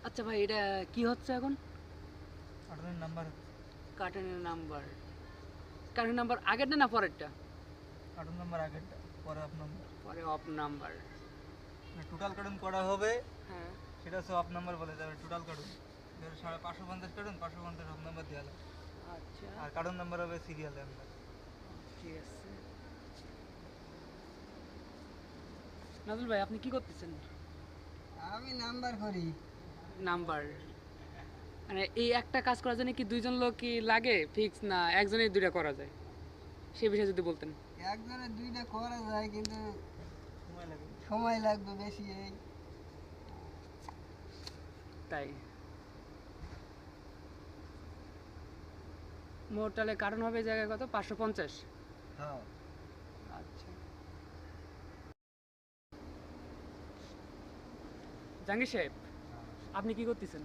আচ্ছা ভাই, এটা কি হচ্ছে এখন? কার্টুনের নাম্বার। কার্টুনের নাম্বার। কার্টুন নাম্বার আগেরটা না পরেরটা? কার্টুন নাম্বার আগেরটা, পরে আপ নাম্বার। পরে অফ নাম্বার। টোটাল কার্টুন করা হবে, হ্যাঁ। সেটা হচ্ছে অফ নাম্বার বলে যাবে। টোটাল কার্টুন ধরো 550 কার্টুন, 550 অফ নাম্বার দেওয়া লাগবে। আচ্ছা, আর কার্টুন নাম্বার হবে সিরিয়াল নাম্বার। ঠিক আছে। নাজুল ভাই, আপনি কি করতেছেন? আমি নাম্বার করি। নাম্বার মানে এই একটা কাজ করার জন্য কি দুইজন লোক কি লাগে ফিক্স, না একজনেই দুইটা করা যায়? সে বিষয়ে যদি বলতেন। একজনের দুইটা করা যায়, কিন্তু সময় লাগে। সময় লাগবে বেশি। এই তাই মোট তাহলে কার্টুন হবে এই জায়গায় কত, 550? হ্যাঁ, আচ্ছা। জাহাঙ্গীর সাহেব, আপনি কি করতেছেন?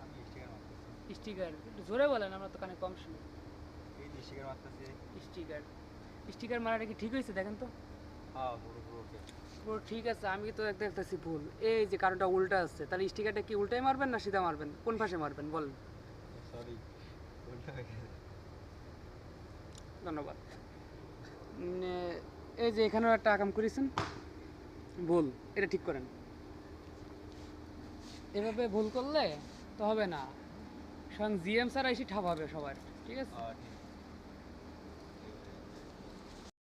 আমি স্টিকার মারতেছি। স্টিকার একটু জোরে বলেন, আমরা তো কানে কম শুনি। এই যে স্টিকার মারতেছি। স্টিকার স্টিকার মারাটা কি ঠিক হয়েছে দেখেন তো? হ্যাঁ, পুরো পুরো ওকে। পুরো ঠিক আছে? আমি তো দেখতেছি ভুল। এই যে কারণটা উল্টা আছে, তাহলে স্টিকারটা কি উল্টাই মারবেন না সিধা মারবেন? কোন পাশে মারবেন বলেন। সরি, উল্টো হয়ে গেছে। ধন্যবাদ। এই যে এখানেও একটা কাম করেছেন ভুল, এটা ঠিক করেন। এভাবে ভুল করলে তো হবে না, স্বয়ং জিএম স্যার এসে ঠাপ হবে সবার। ঠিক আছে? হ্যাঁ, ঠিক আছে।